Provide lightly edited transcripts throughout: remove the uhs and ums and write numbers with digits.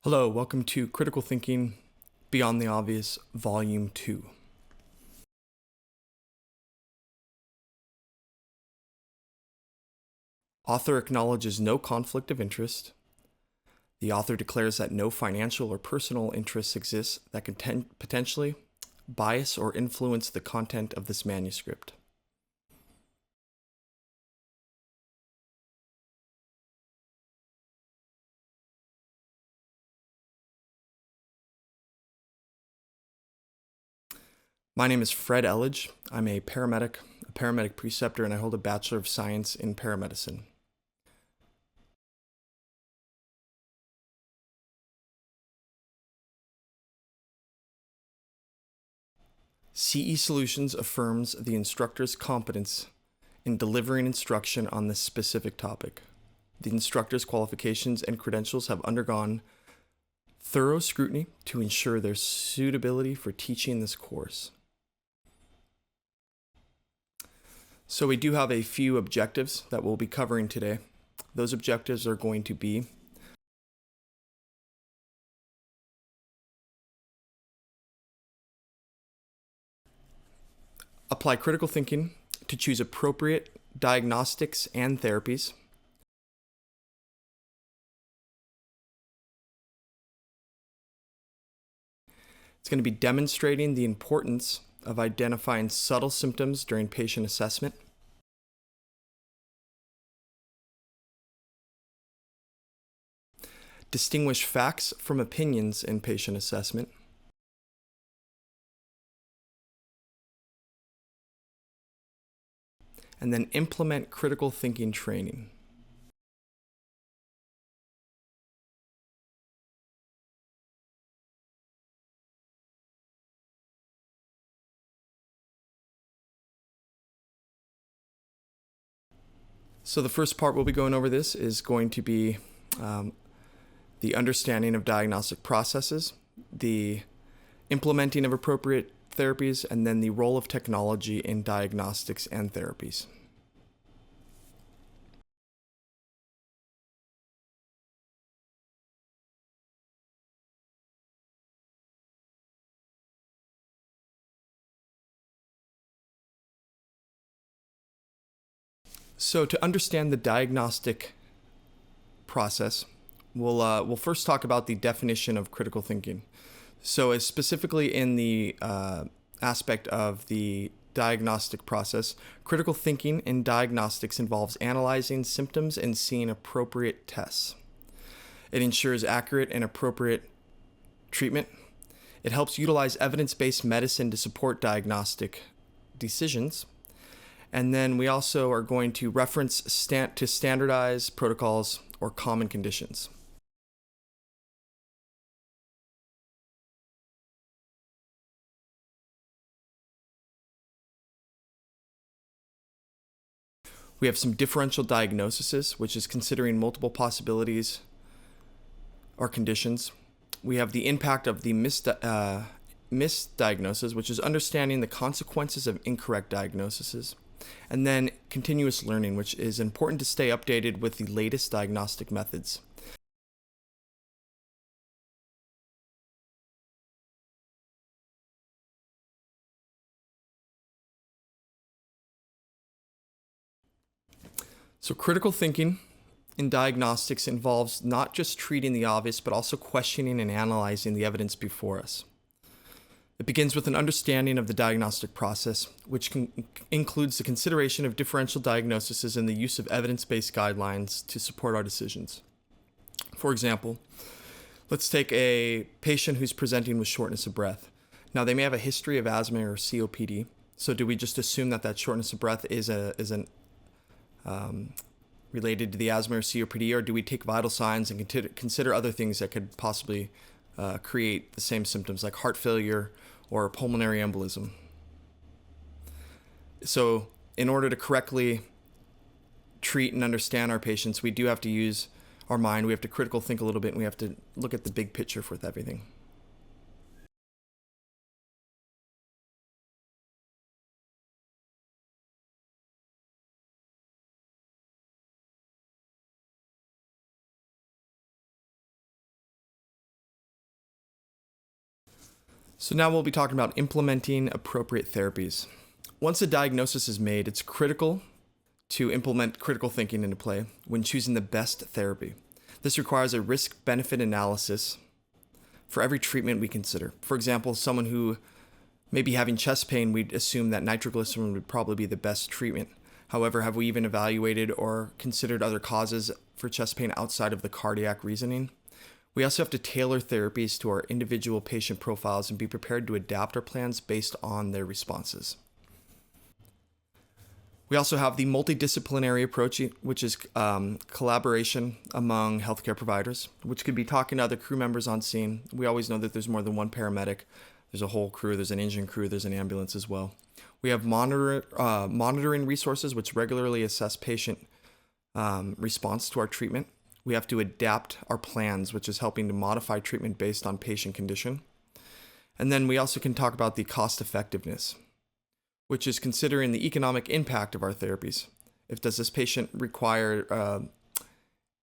Hello, welcome to Critical Thinking Beyond the Obvious, Volume 2. Author acknowledges no conflict of interest. The author declares that no financial or personal interests exist that can potentially bias or influence the content of this manuscript. My name is Fred Elledge. I'm a paramedic preceptor, and I hold a Bachelor of Science in Paramedicine. CE Solutions affirms the instructor's competence in delivering instruction on this specific topic. The instructor's qualifications and credentials have undergone thorough scrutiny to ensure their suitability for teaching this course. So we do have a few objectives that we'll be covering today. Those objectives are going to be apply critical thinking to choose appropriate diagnostics and therapies. It's going to be demonstrating the importance of identifying subtle symptoms during patient assessment. Distinguish facts from opinions in patient assessment. And then implement critical thinking training. So the first part we'll be going over this is going to be the understanding of diagnostic processes, the implementing of appropriate therapies, and then the role of technology in diagnostics and therapies. So to understand the diagnostic process, we'll first talk about the definition of critical thinking. So as specifically in the aspect of the diagnostic process, critical thinking in diagnostics involves analyzing symptoms and seeing appropriate tests. It ensures accurate and appropriate treatment. It helps utilize evidence-based medicine to support diagnostic decisions. And then we also are going to reference to standardize protocols or common conditions. We have some differential diagnoses, which is considering multiple possibilities or conditions. We have the impact of the misdiagnosis, which is understanding the consequences of incorrect diagnoses. And then continuous learning, which is important to stay updated with the latest diagnostic methods. So critical thinking in diagnostics involves not just treating the obvious, but also questioning and analyzing the evidence before us. It begins with an understanding of the diagnostic process, which includes the consideration of differential diagnoses and the use of evidence-based guidelines to support our decisions. For example, let's take a patient who's presenting with shortness of breath. Now, they may have a history of asthma or COPD, so do we just assume that shortness of breath is related to the asthma or COPD, or do we take vital signs and consider other things that could possibly create the same symptoms, like heart failure or pulmonary embolism? So in order to correctly treat and understand our patients, we do have to use our mind. We have to critical think a little bit, and we have to look at the big picture with everything. So now we'll be talking about implementing appropriate therapies. Once a diagnosis is made, it's critical to implement critical thinking into play when choosing the best therapy. This requires a risk-benefit analysis for every treatment we consider. For example, someone who may be having chest pain, we'd assume that nitroglycerin would probably be the best treatment. However, have we even evaluated or considered other causes for chest pain outside of the cardiac reasoning? We also have to tailor therapies to our individual patient profiles and be prepared to adapt our plans based on their responses. We also have the multidisciplinary approach, which is collaboration among healthcare providers, which could be talking to other crew members on scene. We always know that there's more than one paramedic. There's a whole crew, there's an engine crew, there's an ambulance as well. We have monitoring resources, which regularly assess patient response to our treatment. We have to adapt our plans, which is helping to modify treatment based on patient condition. And then we also can talk about the cost effectiveness, which is considering the economic impact of our therapies. If does this patient require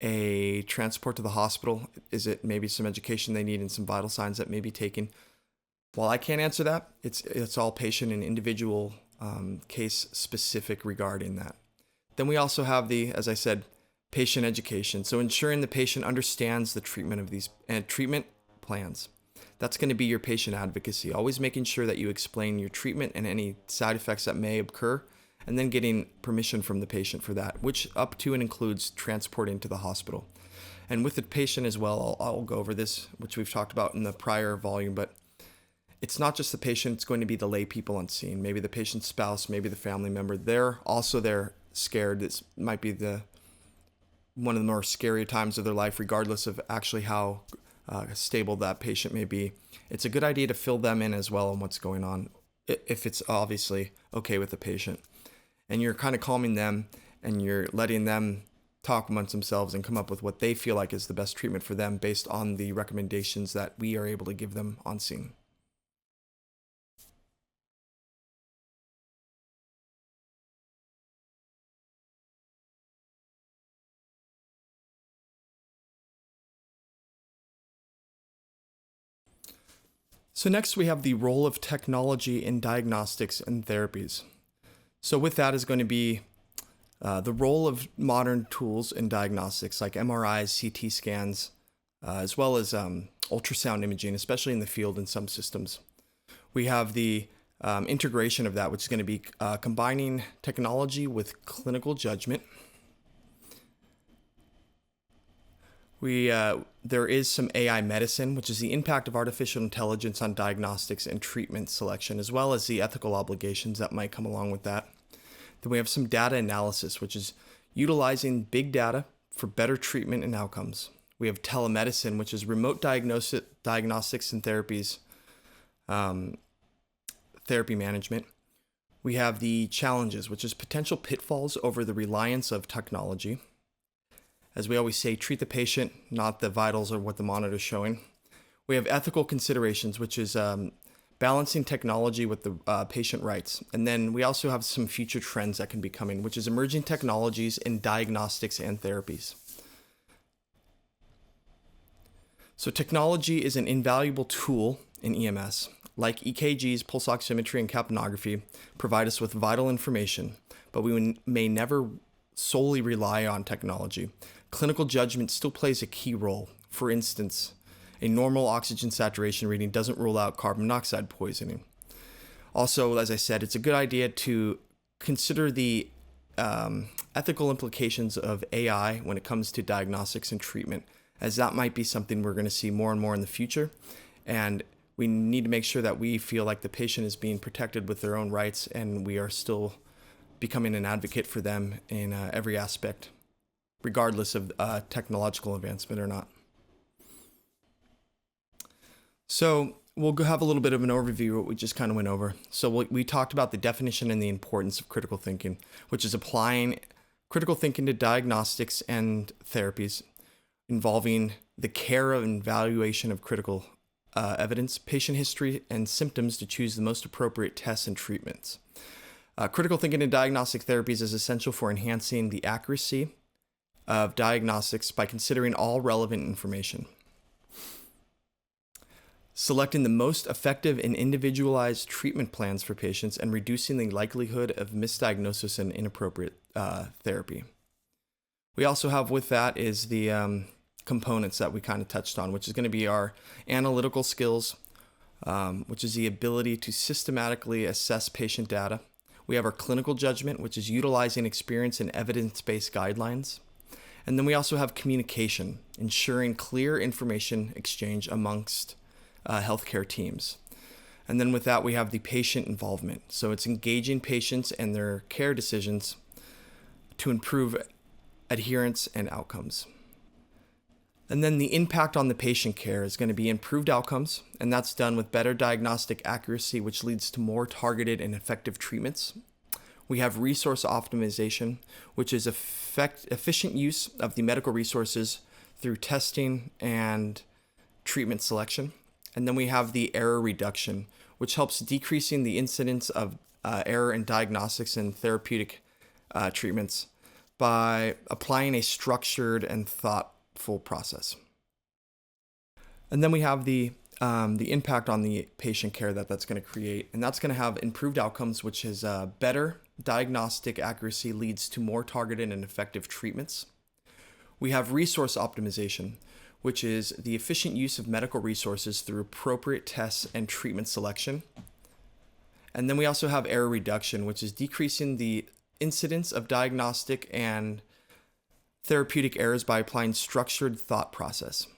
a transport to the hospital? Is it maybe some education they need and some vital signs that may be taken? While I can't answer that, it's all patient and individual case specific regarding that. Then we also have the, as I said, patient education. So ensuring the patient understands the treatment of these and treatment plans. That's going to be your patient advocacy, always making sure that you explain your treatment and any side effects that may occur, and then getting permission from the patient for that, which up to and includes transporting to the hospital. And with the patient as well, I'll go over this, which we've talked about in the prior volume, but it's not just the patient, it's going to be the lay people on scene, maybe the patient's spouse, maybe the family member. They're scared. This might be one of the more scary times of their life, regardless of actually how stable that patient may be. It's a good idea to fill them in as well on what's going on, if it's obviously okay with the patient. And you're kind of calming them and you're letting them talk amongst themselves and come up with what they feel like is the best treatment for them based on the recommendations that we are able to give them on scene. So next we have the role of technology in diagnostics and therapies. So with that is going to be the role of modern tools in diagnostics like MRIs, CT scans, as well as ultrasound imaging, especially in the field in some systems. We have the integration of that, which is going to be combining technology with clinical judgment. There is some AI medicine, which is the impact of artificial intelligence on diagnostics and treatment selection, as well as the ethical obligations that might come along with that. Then we have some data analysis, which is utilizing big data for better treatment and outcomes. We have telemedicine, which is remote diagnostics and therapies, therapy management. We have the challenges, which is potential pitfalls over the reliance of technology. As we always say, treat the patient, not the vitals or what the monitor is showing. We have ethical considerations, which is balancing technology with the patient rights. And then we also have some future trends that can be coming, which is emerging technologies in diagnostics and therapies. So technology is an invaluable tool in EMS. Like EKGs, pulse oximetry, and capnography provide us with vital information, but we may never solely rely on technology. Clinical judgment still plays a key role. For instance, a normal oxygen saturation reading doesn't rule out carbon monoxide poisoning. Also, as I said, it's a good idea to consider the ethical implications of AI when it comes to diagnostics and treatment, as that might be something we're going to see more and more in the future. And we need to make sure that we feel like the patient is being protected with their own rights, and we are still becoming an advocate for them in every aspect, regardless of technological advancement or not. So we'll have a little bit of an overview of what we just kind of went over. So we talked about the definition and the importance of critical thinking, which is applying critical thinking to diagnostics and therapies involving the care and evaluation of critical evidence, patient history, and symptoms to choose the most appropriate tests and treatments. Critical thinking in diagnostic therapies is essential for enhancing the accuracy of diagnostics by considering all relevant information. selecting the most effective and individualized treatment plans for patients, and reducing the likelihood of misdiagnosis and inappropriate therapy. We also have with that is the components that we kind of touched on, which is going to be our analytical skills, which is the ability to systematically assess patient data. We have our clinical judgment, which is utilizing experience and evidence-based guidelines. And then we also have communication, ensuring clear information exchange amongst healthcare teams. And then with that, we have the patient involvement. So it's engaging patients and their care decisions to improve adherence and outcomes. And then the impact on the patient care is going to be improved outcomes, and that's done with better diagnostic accuracy, which leads to more targeted and effective treatments. We have resource optimization, which is efficient use of the medical resources through testing and treatment selection. And then we have the error reduction, which helps decreasing the incidence of error in diagnostics and therapeutic treatments by applying a structured and thoughtful process. And then we have the impact on the patient care that's going to create, and that's going to have improved outcomes, which is better diagnostic accuracy leads to more targeted and effective treatments. We have resource optimization, which is the efficient use of medical resources through appropriate tests and treatment selection. And then we also have error reduction, which is decreasing the incidence of diagnostic and therapeutic errors by applying structured thought process.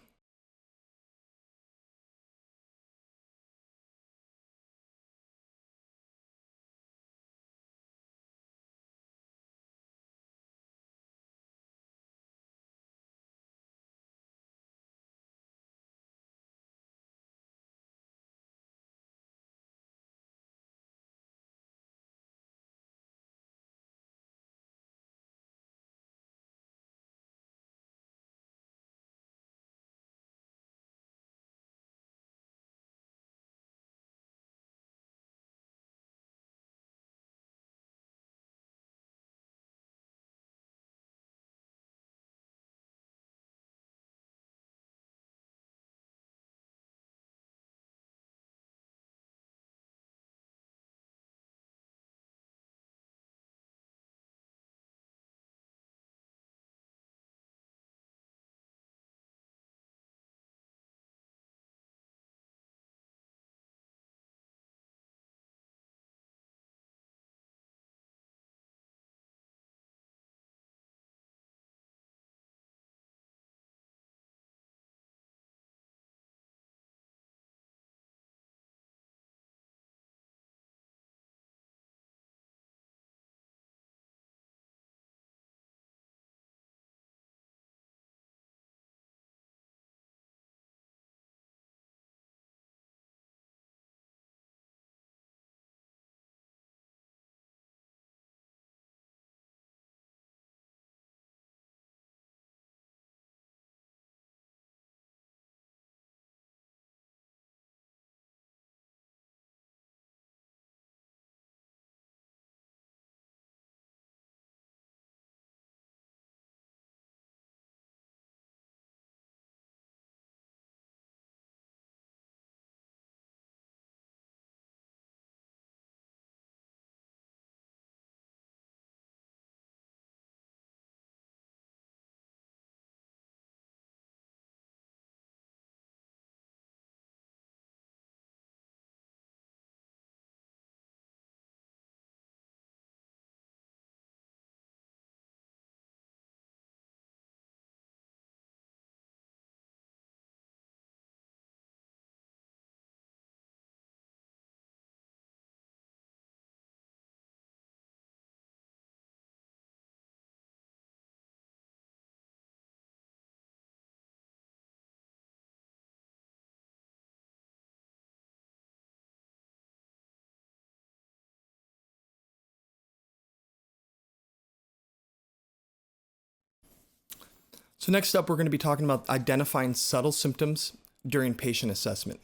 So next up, we're going to be talking about identifying subtle symptoms during patient assessment.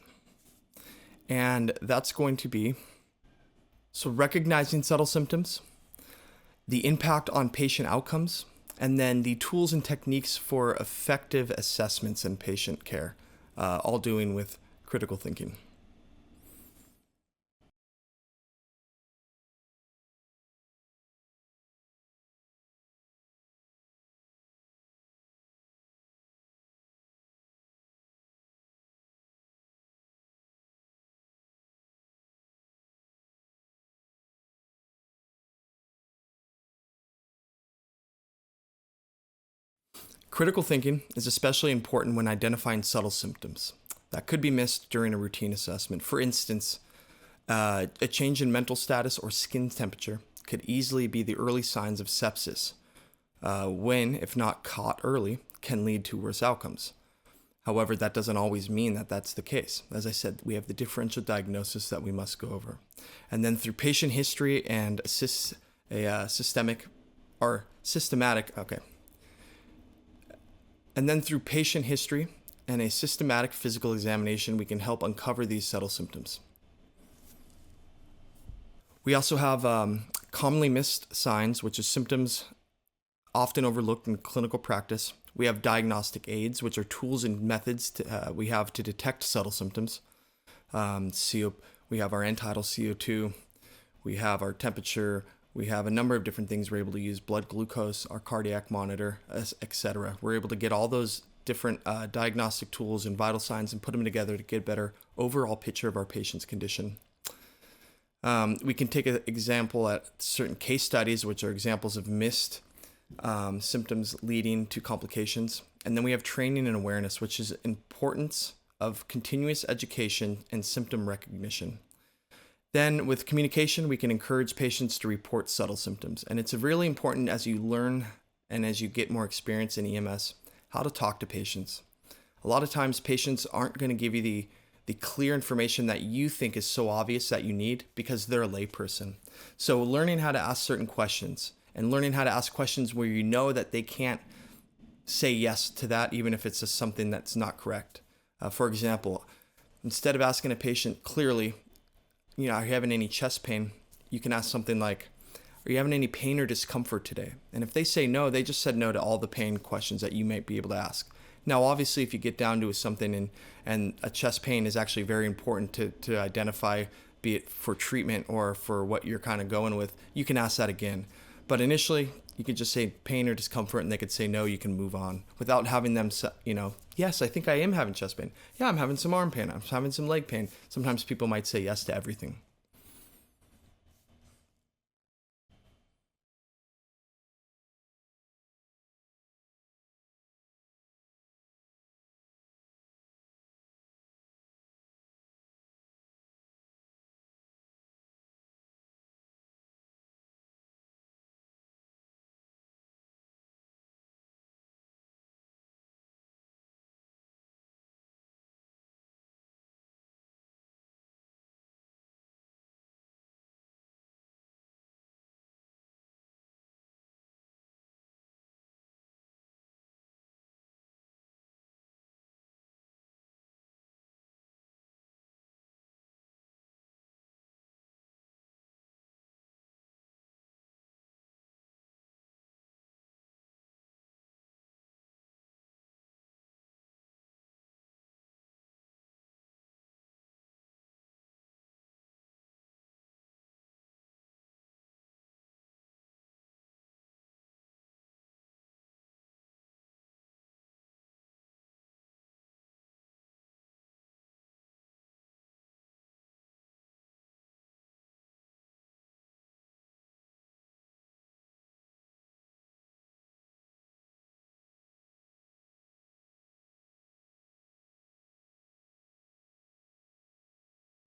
And that's going to be, so recognizing subtle symptoms, the impact on patient outcomes, and then the tools and techniques for effective assessments in patient care, all doing with critical thinking. Critical thinking is especially important when identifying subtle symptoms that could be missed during a routine assessment. For instance, a change in mental status or skin temperature could easily be the early signs of sepsis, when, if not caught early, can lead to worse outcomes. However, that doesn't always mean that that's the case. As I said, we have the differential diagnosis that we must go over. And then through patient history and systematic, And then through patient history and a systematic physical examination, we can help uncover these subtle symptoms. We also have commonly missed signs, which is symptoms often overlooked in clinical practice. We have diagnostic aids, which are tools and methods we have to detect subtle symptoms. We have our end-tidal CO2, we have our temperature, we have a number of different things we're able to use, blood glucose, our cardiac monitor, etc. We're able to get all those different diagnostic tools and vital signs and put them together to get a better overall picture of our patient's condition. We can take an example at certain case studies, which are examples of missed symptoms leading to complications. And then we have training and awareness, which is importance of continuous education and symptom recognition. Then with communication, we can encourage patients to report subtle symptoms. And it's really important as you learn and as you get more experience in EMS, how to talk to patients. A lot of times patients aren't going to give you the clear information that you think is so obvious that you need because they're a layperson. So learning how to ask certain questions and learning how to ask questions where you know that they can't say yes to that, even if it's just something that's not correct. For example, instead of asking a patient clearly, are you having any chest pain? You can ask something like, are you having any pain or discomfort today? And if they say no, they just said no to all the pain questions that you might be able to ask. Now, obviously, if you get down to something and a chest pain is actually very important to identify, be it for treatment or for what you're kind of going with, you can ask that again. But initially, you could just say pain or discomfort and they could say no, you can move on without having them, yes, I think I am having chest pain. Yeah, I'm having some arm pain. I'm having some leg pain. Sometimes people might say yes to everything.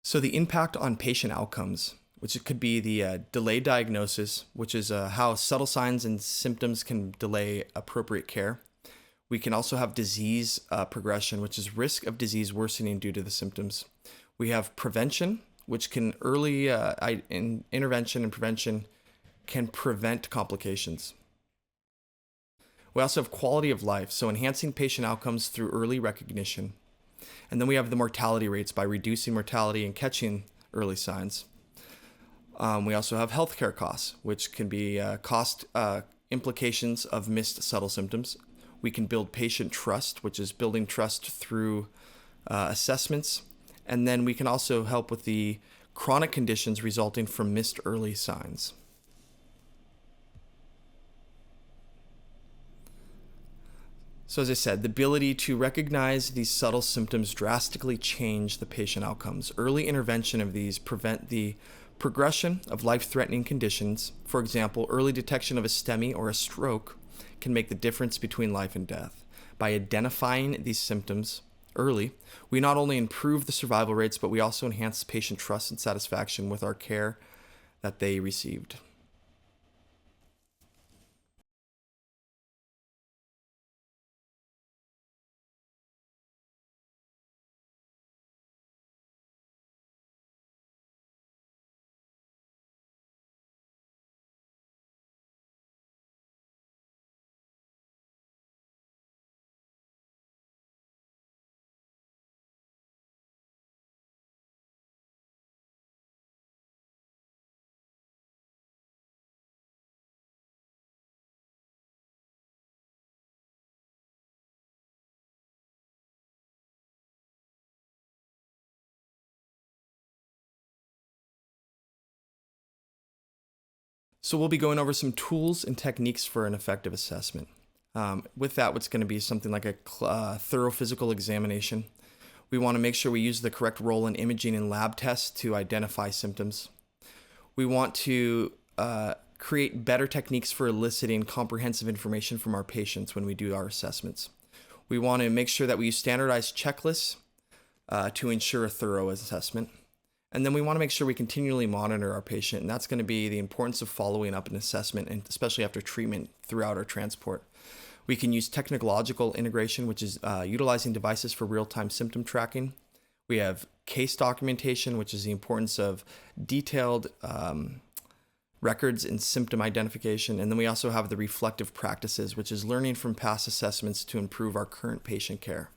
So the impact on patient outcomes, which it could be the delayed diagnosis, which is how subtle signs and symptoms can delay appropriate care. We can also have disease progression, which is risk of disease worsening due to the symptoms. We have prevention, which can intervention and prevention can prevent complications. We also have quality of life, so enhancing patient outcomes through early recognition. And then we have the mortality rates by reducing mortality and catching early signs. We also have healthcare costs, which can be cost implications of missed subtle symptoms. We can build patient trust, which is building trust through assessments And then we can also help with the chronic conditions resulting from missed early signs. So as I said, the ability to recognize these subtle symptoms drastically change the patient outcomes. Early intervention of these prevent the progression of life-threatening conditions. For example, early detection of a STEMI or a stroke can make the difference between life and death. By identifying these symptoms early, we not only improve the survival rates, but we also enhance patient trust and satisfaction with our care that they received. So we'll be going over some tools and techniques for an effective assessment. With that, what's going to be something like a thorough physical examination. We want to make sure we use the correct role in imaging and lab tests to identify symptoms. We want to create better techniques for eliciting comprehensive information from our patients when we do our assessments. We want to make sure that we use standardized checklists to ensure a thorough assessment. And then we want to make sure we continually monitor our patient, and that's going to be the importance of following up an assessment, and especially after treatment throughout our transport. We can use technological integration, which is utilizing devices for real-time symptom tracking. We have case documentation, which is the importance of detailed records and symptom identification. And then we also have the reflective practices, which is learning from past assessments to improve our current patient care.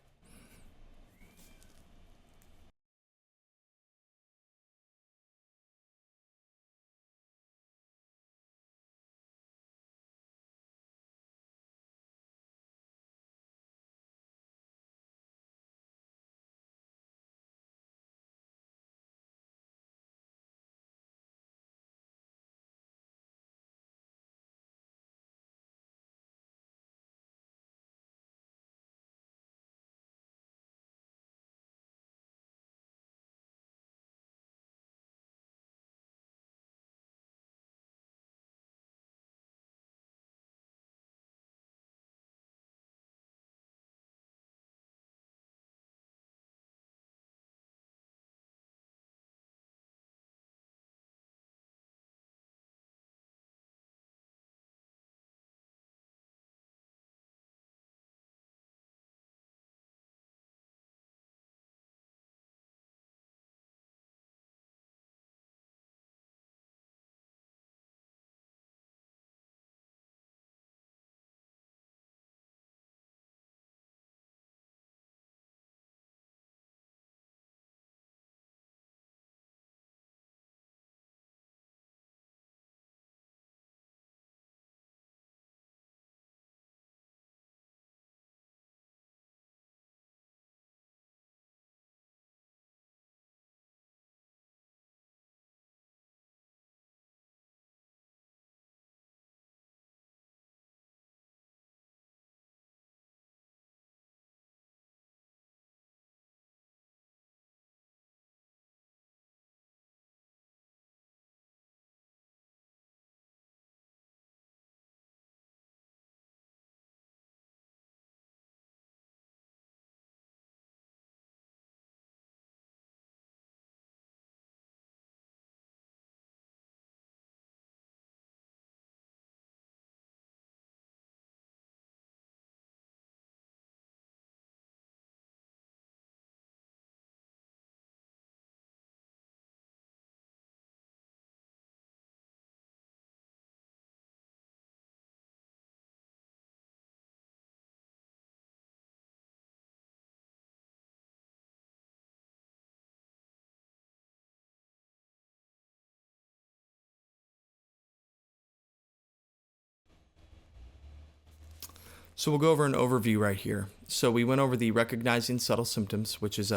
So we'll go over an overview right here. So we went over the recognizing subtle symptoms, which is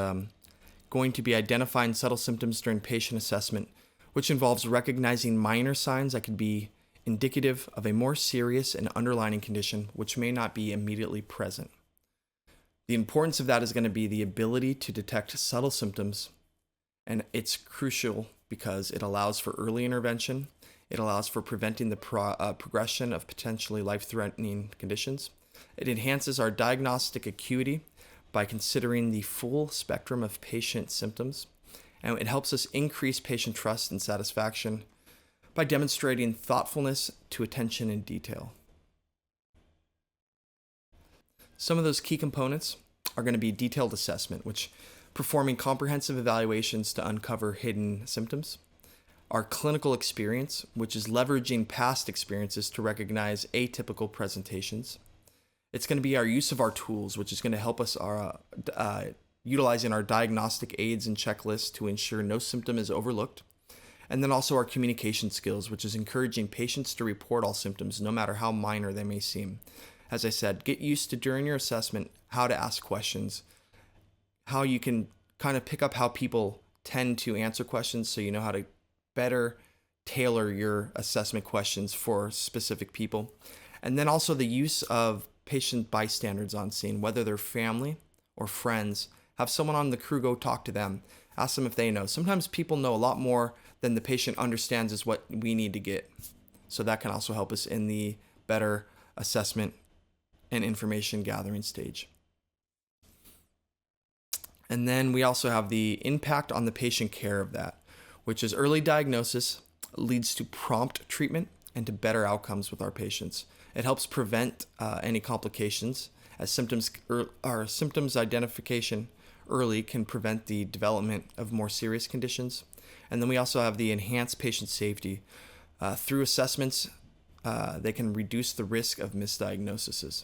going to be identifying subtle symptoms during patient assessment, which involves recognizing minor signs that could be indicative of a more serious and underlying condition which may not be immediately present. The importance of that is going to be the ability to detect subtle symptoms, and it's crucial because it allows for early intervention, it allows for preventing the progression of potentially life-threatening conditions, it enhances our diagnostic acuity by considering the full spectrum of patient symptoms, and it helps us increase patient trust and satisfaction by demonstrating thoughtfulness to attention in detail. Some of those key components are going to be detailed assessment, which performing comprehensive evaluations to uncover hidden symptoms. Our clinical experience, which is leveraging past experiences to recognize atypical presentations. It's going to be our use of our tools, which is going to help us utilizing our diagnostic aids and checklists to ensure no symptom is overlooked. And then also our communication skills, which is encouraging patients to report all symptoms, no matter how minor they may seem. As I said, get used to during your assessment how to ask questions, how you can kind of pick up how people tend to answer questions so you know how to better tailor your assessment questions for specific people. And then also the use of patient bystanders on scene, whether they're family or friends. Have someone on the crew go talk to them. Ask them if they know. Sometimes people know a lot more than the patient understands is what we need to get. So that can also help us in the better assessment and information gathering stage. And then we also have the impact on the patient care of that, which is early diagnosis leads to prompt treatment and to better outcomes with our patients. It helps prevent any complications as symptoms identification early can prevent the development of more serious conditions. And then we also have the enhanced patient safety. Through assessments, they can reduce the risk of misdiagnoses.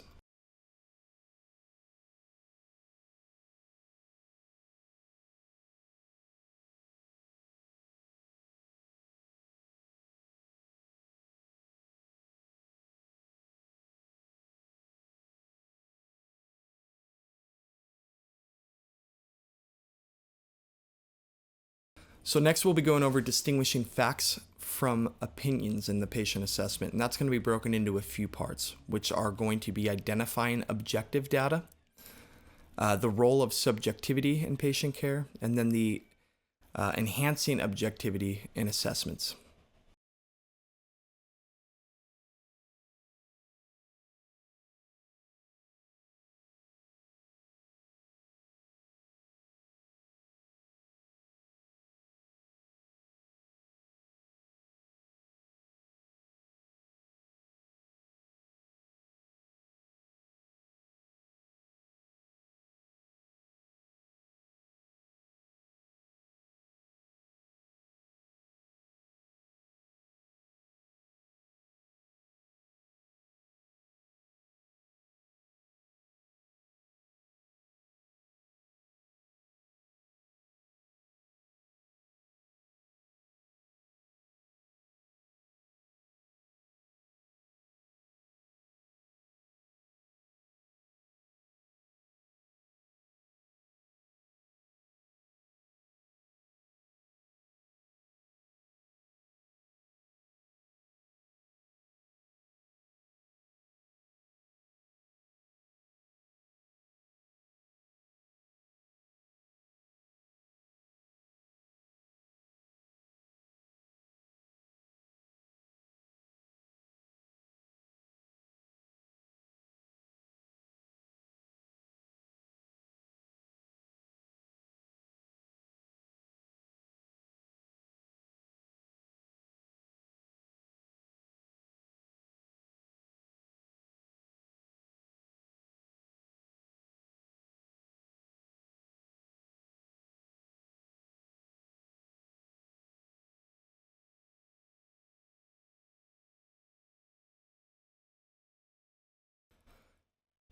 So next we'll be going over distinguishing facts from opinions in the patient assessment, and that's going to be broken into a few parts, which are going to be identifying objective data, the role of subjectivity in patient care, and then the enhancing objectivity in assessments.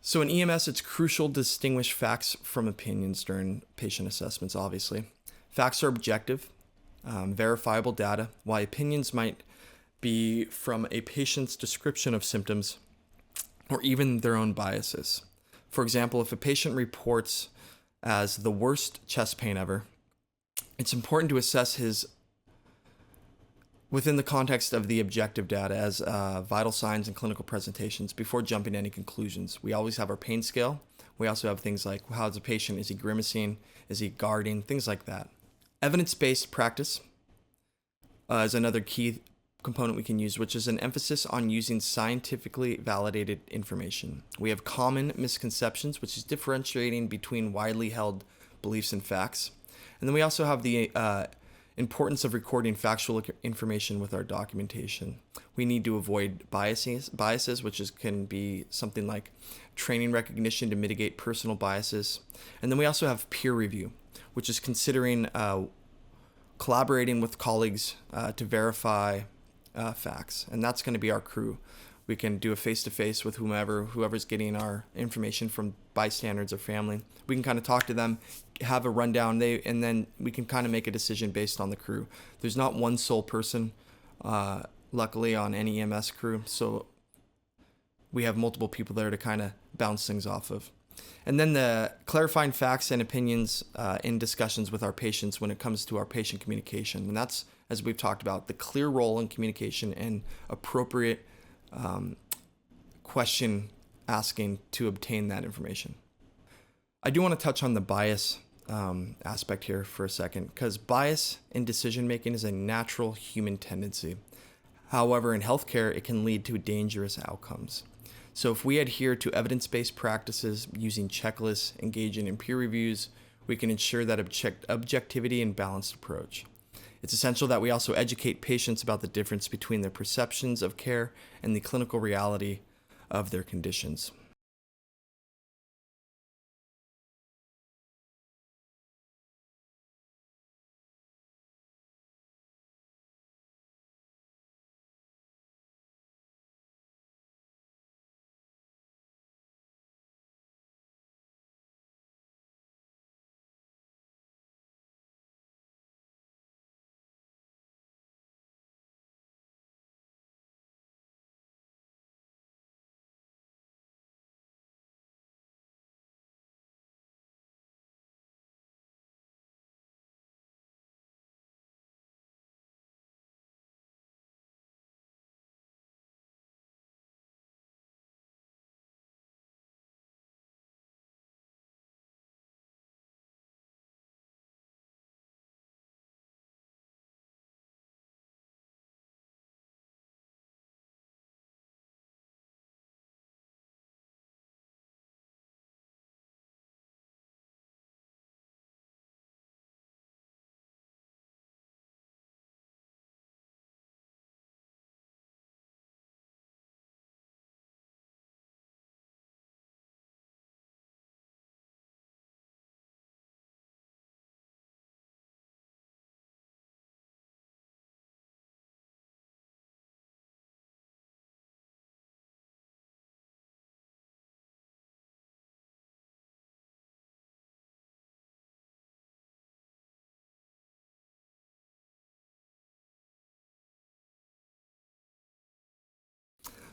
So in EMS, it's crucial to distinguish facts from opinions during patient assessments, obviously. Facts are objective, verifiable data, while opinions might be from a patient's description of symptoms or even their own biases. For example, if a patient reports as the worst chest pain ever, It's important to assess his within the context of the objective data as vital signs and clinical presentations before jumping to any conclusions. We always have our pain scale. We also have things like how's the patient, is he grimacing, is he guarding, things like that. Evidence-based practice is another key component we can use, which is an emphasis on using scientifically validated information. We have common misconceptions, which is differentiating between widely held beliefs and facts. And then we also have the importance of recording factual information with our documentation. We need to avoid biases, which can be something like training recognition to mitigate personal biases. And then we also have peer review, which is considering collaborating with colleagues to verify facts. And that's going to be our crew. We can do a face-to-face with whoever's getting our information from bystanders or family. We can kind of talk to them, have a rundown, and then we can kind of make a decision based on the crew. There's not one sole person, luckily, on any EMS crew, so we have multiple people there to kind of bounce things off of. And then the clarifying facts and opinions in discussions with our patients when it comes to our patient communication. And that's, as we've talked about, the clear role in communication and appropriate question asking to obtain that information. I do want to touch on the bias aspect here for a second, because bias in decision making is a natural human tendency. However, in healthcare, it can lead to dangerous outcomes. So if we adhere to evidence-based practices using checklists, engaging in peer reviews, we can ensure that objectivity and balanced approach. It's essential that we also educate patients about the difference between their perceptions of care and the clinical reality of their conditions.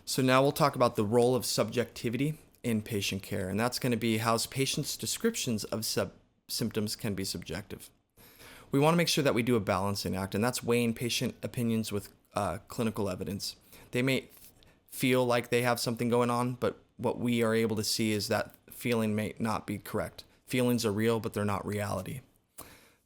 So now we'll talk about the role of subjectivity in patient care, and that's going to be how patients' descriptions of symptoms can be subjective. We want to make sure that we do a balancing act, and that's weighing patient opinions with clinical evidence. They may feel like they have something going on, but what we are able to see is that feeling may not be correct. Feelings are real, but they're not reality.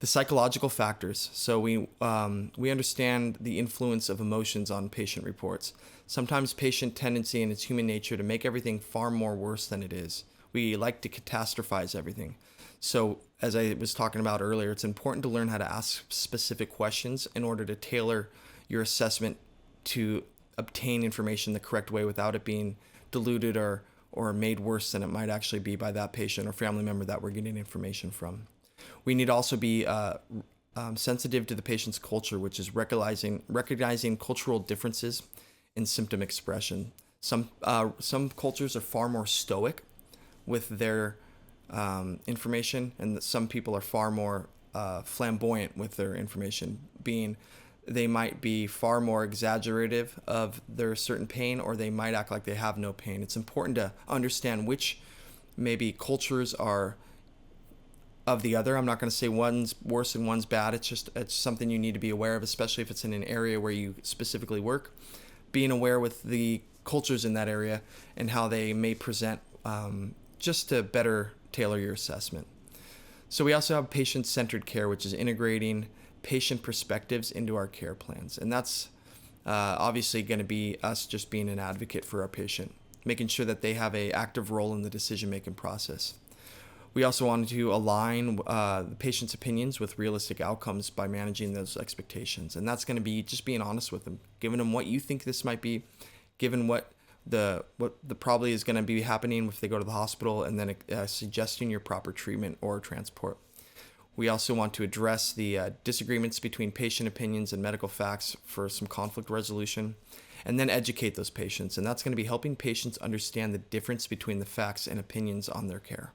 The psychological factors. So we understand the influence of emotions on patient reports. Sometimes patient tendency and its human nature to make everything far more worse than it is. We like to catastrophize everything. So as I was talking about earlier, it's important to learn how to ask specific questions in order to tailor your assessment to obtain information the correct way without it being diluted or made worse than it might actually be by that patient or family member that we're getting information from. We need to also be sensitive to the patient's culture, which is recognizing cultural differences in symptom expression. Some cultures are far more stoic with their information, and some people are far more flamboyant with their information, being they might be far more exaggerative of their certain pain, or they might act like they have no pain. It's important to understand which maybe cultures are of the other. I'm not going to say one's worse and one's bad. It's something you need to be aware of, especially if it's in an area where you specifically work. Being aware with the cultures in that area and how they may present, just to better tailor your assessment. So we also have patient-centered care, which is integrating patient perspectives into our care plans. And that's obviously going to be us just being an advocate for our patient, making sure that they have an active role in the decision-making process. We also wanted to align the patient's opinions with realistic outcomes by managing those expectations. And that's going to be just being honest with them, giving them what you think this might be, given what the probably is going to be happening if they go to the hospital, and then suggesting your proper treatment or transport. We also want to address the disagreements between patient opinions and medical facts for some conflict resolution, and then educate those patients. And that's going to be helping patients understand the difference between the facts and opinions on their care.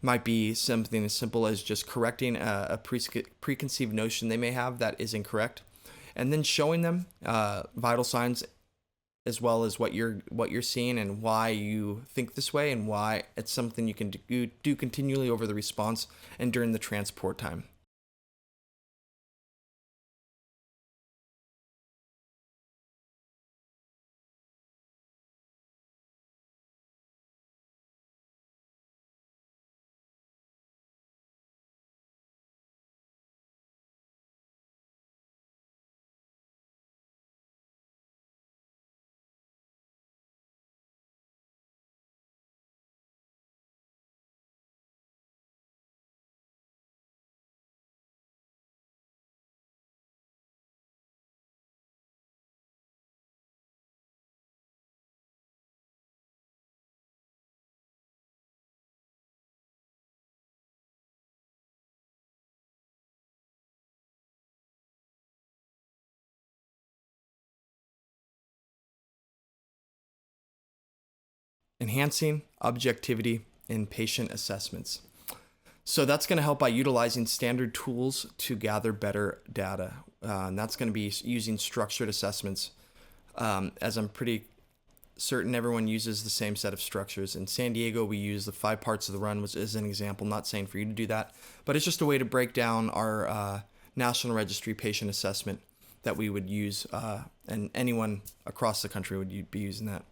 Might be something as simple as just correcting a preconceived notion they may have that is incorrect, and then showing them vital signs as well as what you're seeing and why you think this way, and why it's something you can do continually over the response and during the transport time. Enhancing objectivity in patient assessments. So that's going to help by utilizing standard tools to gather better data. And that's going to be using structured assessments. As I'm pretty certain everyone uses the same set of structures. In San Diego, we use the 5 parts of the run, which is an example. Not saying for you to do that, but it's just a way to break down our National Registry patient assessment that we would use, and anyone across the country would be using that.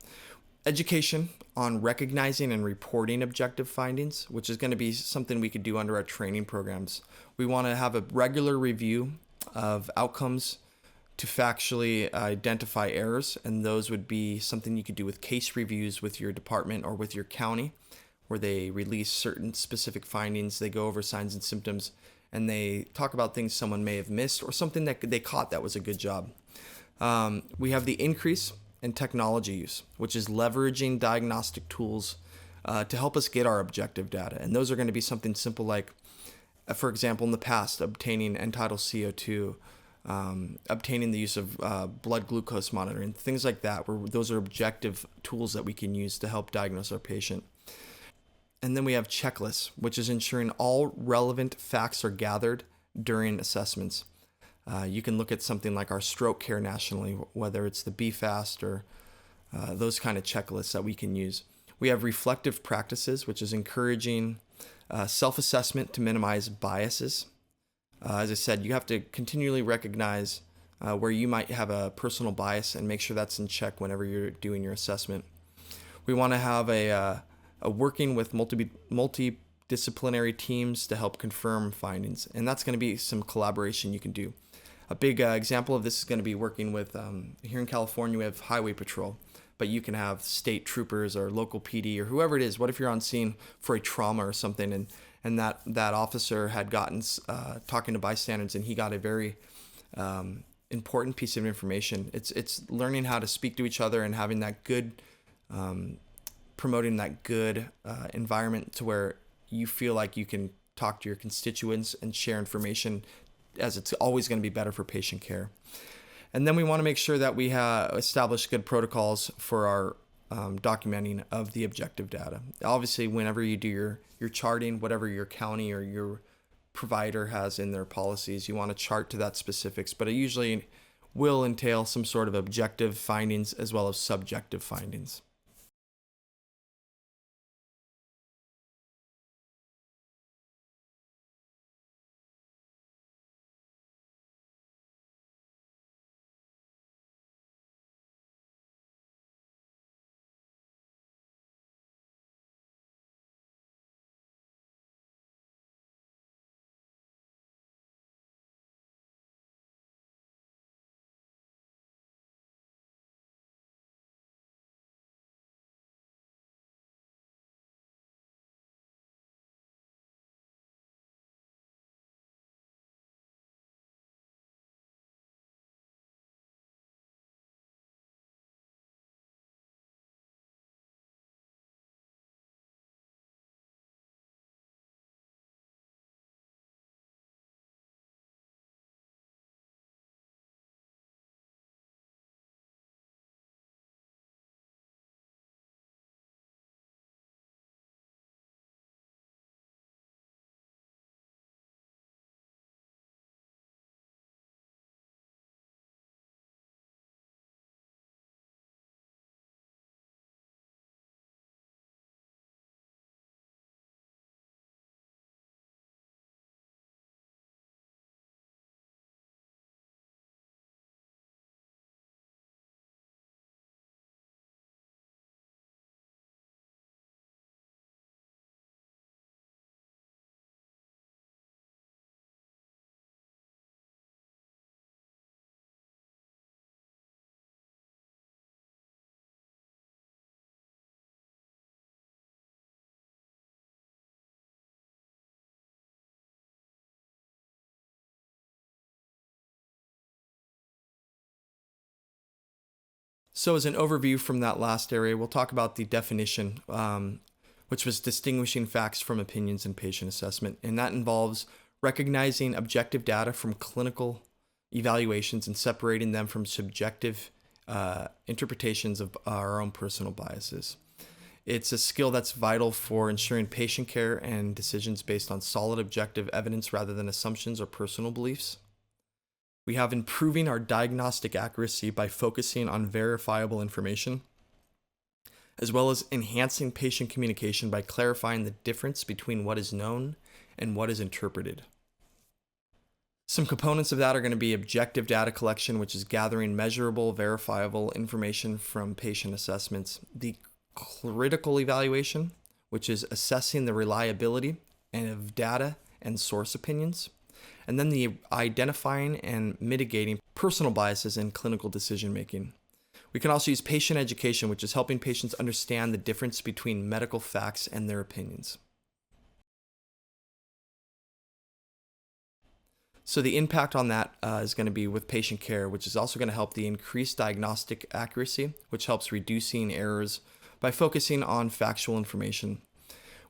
Education on recognizing and reporting objective findings, which is going to be something we could do under our training programs. We want to have a regular review of outcomes to factually identify errors, and those would be something you could do with case reviews with your department or with your county, where they release certain specific findings. They go over signs and symptoms, and they talk about things someone may have missed or something that they caught that was a good job. We have the increase in technology use, which is leveraging diagnostic tools to help us get our objective data. And those are going to be something simple like, for example, in the past, obtaining end-tidal CO2, obtaining the use of blood glucose monitoring, things like that, where those are objective tools that we can use to help diagnose our patient. And then we have checklists, which is ensuring all relevant facts are gathered during assessments. You can look at something like our stroke care nationally, whether it's the BFAST or those kind of checklists that we can use. We have reflective practices, which is encouraging self-assessment to minimize biases. As I said, you have to continually recognize where you might have a personal bias and make sure that's in check whenever you're doing your assessment. We want to have a working with multidisciplinary teams to help confirm findings, and that's going to be some collaboration you can do. A big example of this is going to be working with, here in California, we have Highway Patrol, but you can have state troopers or local PD or whoever it is. What if you're on scene for a trauma or something, and that officer had gotten talking to bystanders, and he got a very important piece of information. It's learning how to speak to each other and having that good, promoting that good environment to where you feel like you can talk to your constituents and share information, as it's always going to be better for patient care. And then we want to make sure that we establish good protocols for our documenting of the objective data. Obviously, whenever you do your charting, whatever your county or your provider has in their policies, you want to chart to that specifics, but it usually will entail some sort of objective findings as well as subjective findings. So as an overview from that last area, we'll talk about the definition, which was distinguishing facts from opinions in patient assessment. And that involves recognizing objective data from clinical evaluations and separating them from subjective interpretations of our own personal biases. It's a skill that's vital for ensuring patient care and decisions based on solid objective evidence rather than assumptions or personal beliefs. We have improving our diagnostic accuracy by focusing on verifiable information, as well as enhancing patient communication by clarifying the difference between what is known and what is interpreted. Some components of that are going to be objective data collection, which is gathering measurable, verifiable information from patient assessments. The critical evaluation, which is assessing the reliability of data and source opinions. And then the identifying and mitigating personal biases in clinical decision making. We can also use patient education, which is helping patients understand the difference between medical facts and their opinions. So the impact on that is going to be with patient care, which is also going to help the increased diagnostic accuracy, which helps reducing errors by focusing on factual information.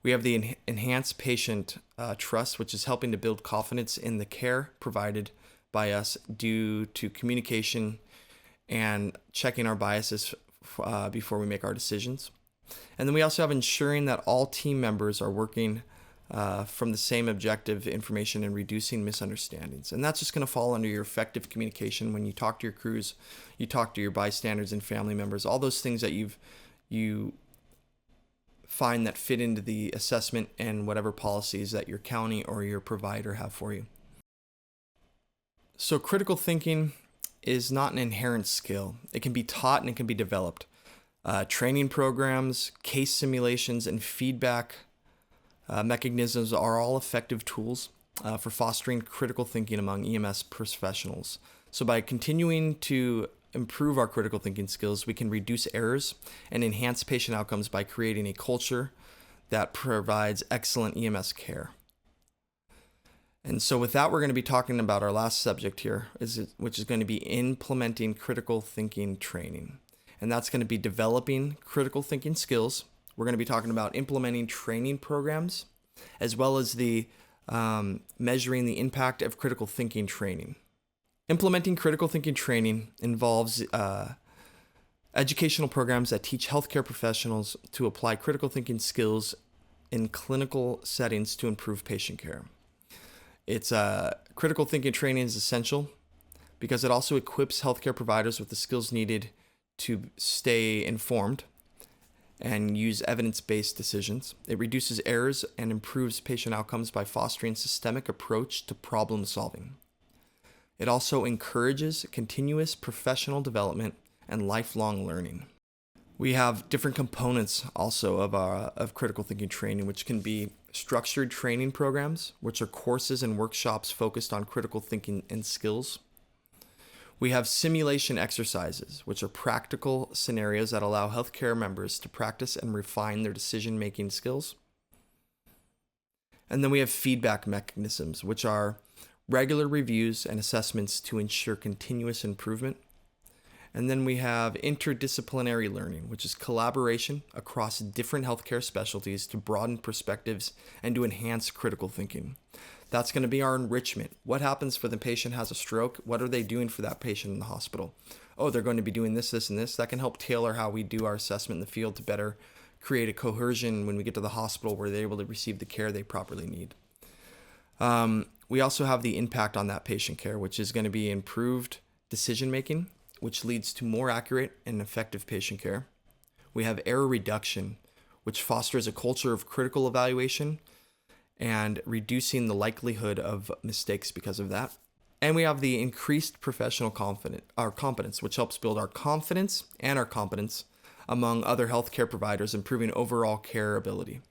We have the enhanced patient trust, which is helping to build confidence in the care provided by us due to communication and checking our biases before we make our decisions. And then we also have ensuring that all team members are working from the same objective information and reducing misunderstandings. And that's just going to fall under your effective communication when you talk to your crews, you talk to your bystanders and family members, all those things that you find that fit into the assessment and whatever policies that your county or your provider have for you. So critical thinking is not an inherent skill. It can be taught and it can be developed. Training programs, case simulations, and feedback mechanisms are all effective tools for fostering critical thinking among EMS professionals. So by continuing to improve our critical thinking skills, we can reduce errors and enhance patient outcomes by creating a culture that provides excellent EMS care. And so with that, we're going to be talking about our last subject here, which is going to be implementing critical thinking training. And that's going to be developing critical thinking skills. We're going to be talking about implementing training programs, as well as the measuring the impact of critical thinking training. Implementing critical thinking training involves educational programs that teach healthcare professionals to apply critical thinking skills in clinical settings to improve patient care. It's critical thinking training is essential because it also equips healthcare providers with the skills needed to stay informed and use evidence-based decisions. It reduces errors and improves patient outcomes by fostering a systemic approach to problem solving. It also encourages continuous professional development and lifelong learning. We have different components also of critical thinking training, which can be structured training programs, which are courses and workshops focused on critical thinking and skills. We have simulation exercises, which are practical scenarios that allow healthcare members to practice and refine their decision-making skills. And then we have feedback mechanisms, which are regular reviews and assessments to ensure continuous improvement. And then we have interdisciplinary learning, which is collaboration across different healthcare specialties to broaden perspectives and to enhance critical thinking. That's going to be our enrichment. What happens when the patient has a stroke? What are they doing for that patient in the hospital? Oh, they're going to be doing this, this, and this. That can help tailor how we do our assessment in the field to better create a cohesion when we get to the hospital where they're able to receive the care they properly need. We also have the impact on that patient care, which is going to be improved decision-making, which leads to more accurate and effective patient care. We have error reduction, which fosters a culture of critical evaluation and reducing the likelihood of mistakes because of that. And we have the increased professional competence, which helps build our confidence and our competence among other healthcare providers, improving overall care ability.